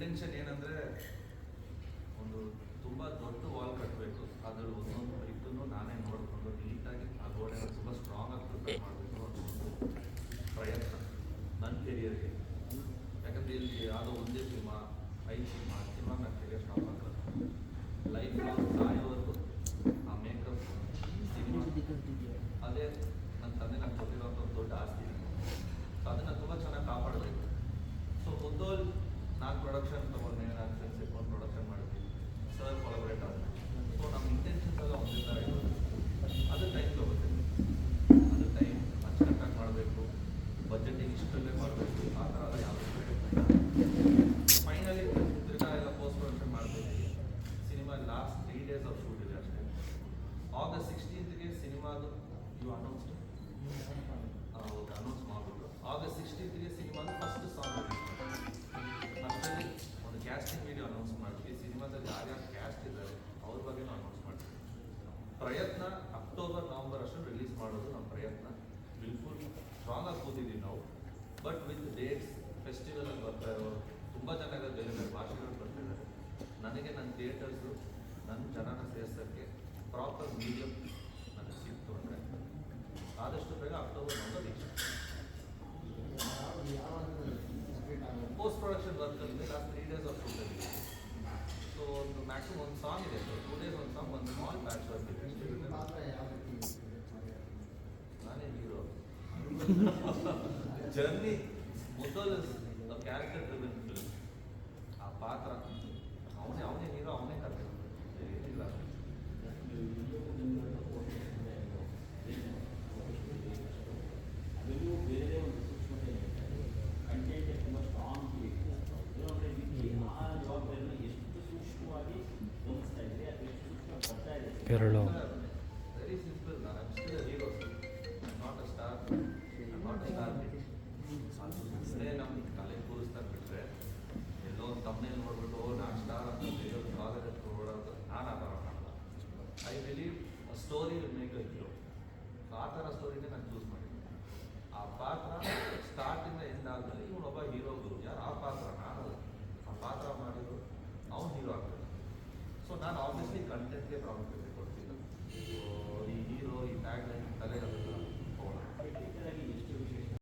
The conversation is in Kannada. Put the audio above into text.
ಇಂಟೆನ್ಷನ್ ಏನಂದರೆ ಒಂದು ತುಂಬ ದೊಡ್ಡ ವಾಲ್ ಕಟ್ಟಬೇಕು, ಅದ್ರ ಒಂದೊಂದು ಇದನ್ನು ನಾನೇ ನೋಡಿಕೊಂಡು ನೀಟಾಗಿ ಆ ಗೋಡೆನ ತುಂಬ ಸ್ಟ್ರಾಂಗಾಗಿ ಪ್ರಿಪೇರ್ ಮಾಡಬೇಕು ಅನ್ನೋ ಒಂದು ಪ್ರಯತ್ನ ನನ್ನ ಕೆರಿಯರ್ಗೆ. ಯಾಕಂದರೆ ಇಲ್ಲಿ ಯಾವುದೋ ಒಂದೇ ಸಿನಿಮಾ 5 ಸಿನಿಮಾ ನನ್ನ ಕೆರಿಯರ್ ಸ್ಟಾಪ್ ಆಗ್ತದೆ. ಲೈಫ್ ಲಾಂಗ್ ಸಾಯೋವರೆಗೂ ಆ ಮೇಕಪ್ ಸಿನಿಮಾ ಅದೇ ನನ್ನ ತಂದೆ ನಂಗೆ ಕೊಟ್ಟಿರೋಂಥ ಒಂದು ದೊಡ್ಡ ಆಸ್ತಿ. ಸೊ ಅದನ್ನು ತುಂಬ ಚೆನ್ನಾಗಿ ಕಾಪಾಡಬೇಕು. ಸೊ ಮುದ್ದೋಲ್ ನಾನು ಪ್ರೊಡಕ್ಷನ್ ತೊಗೊಂಡೆ, ನಾನು ಫ್ರೆಂಡ್ಸ್ ಇಟ್ಕೊಂಡು ಪ್ರೊಡಕ್ಷನ್ ಮಾಡಿದ್ವಿ, ಸರ್ ಕೊಲಾಬ್ರೇಟ್ ಆದ. ಸೊ ನಮ್ಮ ಇಂಟೆನ್ಷನ್ಸ್ ಎಲ್ಲ ಒಂದೇ ಥರ ಇರೋದು. ಅದು ಟೈಮ್ ತೊಗೋಬೇಕು, ಅದು ಟೈಮ್ ಅಚ್ಚುಕಟ್ಟಾಗಿ ಮಾಡಬೇಕು, ಬಜೆಟಿಂಗ್ ಇಷ್ಟಲ್ಲೇ ಮಾಡಬೇಕು, ಆ ಥರ ಎಲ್ಲ ಯಾವುದೇ ಫೈನಲಿ ತಿರ್ಗಾ ಎಲ್ಲ ಪೋಸ್ಟ್ ಪ್ರೊಡಕ್ಷನ್ ಮಾಡ್ತಿದ್ದೀವಿ. Cinema last 3 days of shoot ಇದೆ ಅಷ್ಟೇ. August 16th ಸಿನಿಮಾದು ಇವು ಅನೌನ್ಸ್ ಮಾಡಿಬಿಟ್ಟು August 16th ಸಿನಿಮಾದ ಫಸ್ಟ್ ಸಾಂಗ್ ಅಷ್ಟರಲ್ಲಿ ಒಂದು ಕ್ಯಾಸ್ಟಿಂಗ್ ವಿಡಿಯೋ ಅನೌನ್ಸ್ ಮಾಡ್ತೀವಿ. ಸಿನಿಮಾದಲ್ಲಿ ಯಾರ್ಯಾರು ಕ್ಯಾಸ್ಟ್ ಇದ್ದಾರೆ ಅವ್ರ ಬಗ್ಗೆನೂ ಅನೌನ್ಸ್ ಮಾಡ್ತೀವಿ. ಪ್ರಯತ್ನ ಅಕ್ಟೋಬರ್ ನವಂಬರ್ ಅಷ್ಟು ರಿಲೀಸ್ ಮಾಡೋದು ನಮ್ಮ ಪ್ರಯತ್ನ. ಬಿಲ್ಕುಲ್ ಸ್ಟ್ರಾಂಗ್ ಆಗಿ ಕೂತಿದ್ದೀವಿ ನಾವು. ಬಟ್ ವಿತ್ ಡೇಟ್ಸ್ ಫೆಸ್ಟಿವಲಲ್ಲಿ ಬರ್ತಾ ಇರೋರು ತುಂಬ ಜನ ಬೇರೆ ಬೇರೆ ಭಾಷೆಗಳು ಬರ್ತಿದ್ದಾರೆ. ನನಗೆ ನನ್ನ ಥಿಯೇಟರ್ಸು ನನ್ನ ಜನನ ಸೇರಿಸೋಕ್ಕೆ ಪ್ರಾಪರ್ ಮೀಡಿಯಮ್ ನನಗೆ ಸಿಕ್ತು ಅಂದರೆ ಆದಷ್ಟು ಬೇಗ October November reach. Post production ವರ್ಕಲ್ಲಿ ಲಾಸ್ಟ್ 3 days ಆಫ್ ಶೂಟ್ ಇದೆ. ಸೊ ಒಂದು ಮ್ಯಾಕ್ಸಿಮಮ್ ಒಂದು ಸಾಂಗ್ ಇದೆ, 2 days ಒಂದು ಸಾಂಗ್, ಒಂದು ಸ್ಮಾಲ್ ಬ್ಯಾಚ್ ವರ್ಕ್ ಇದೆ. ನಾನೇ hero. Journey Mudhol character driven film. ಆ ಪಾತ್ರ ಅವನೇ ಹೀರೋ, ಅವನೇ ಕತೆ ಇಲ್ಲ. ಬೇರೆ ಒಂದು ಸೂಕ್ಷ್ಮತೆ ಕಂಟೆಂಟ್ ತುಂಬ ಸ್ಟ್ರಾಂಗ್ ಆ ಜವಾಬ್ದಾರಿನ ಎಷ್ಟು ಸೂಕ್ಷ್ಮವಾಗಿ ಗಮನಿಸ್ತಾ ಇದ್ರೆ ಅದು ಎಷ್ಟು ಸೂಕ್ಷ್ಮ ಬರ್ತಾ ಇದೆ. Very simple. ನಾನು ಅಷ್ಟೇ hero, not a star, not a star. ಅಷ್ಟೇ ನಮ್ಮ ತಲೆ ಕೂರಿಸ್ತಾ ಬಿಟ್ಟರೆ ಎಲ್ಲೋ ಒಂದು ತಮ್ಮನೇಲಿ ನೋಡ್ಬಿಟ್ಟು ನಾನು ಸ್ಟಾರ್ ಅಂತ ಬೇರೆಯವ್ರ ಕಾಲೇಜ್ ಓಡೋದು ನಾನು ಆ ಥರ ಮಾಡಲ್ಲ. I believe a story will make a hero. So ಆ ಥರ ಸ್ಟೋರಿನೇ ನಾನು ಚೂಸ್ ಮಾಡಿದ್ದೀನಿ. ಆ ಪಾತ್ರ ಸ್ಟಾರ್ಟಿಂದ ಎಂಡ್ ಆದಮೇಲೆ ಇವನೊಬ್ಬ ಹೀರೋ ಗುರು. ಯಾರು ಆ ಪಾತ್ರ? ನಾನಲ್ಲ. ಆ ಪಾತ್ರ ಮಾಡಿದ್ರು ಅವ್ನು ಹೀರೋ ಆಗ್ತಾನೆ. ಸೊ ನಾನು ಆಬ್ವಿಯಸ್ಲಿ ಕಂಟೆಂಟ್ಗೆ ಪ್ರಾಮುಖ್ಯತೆ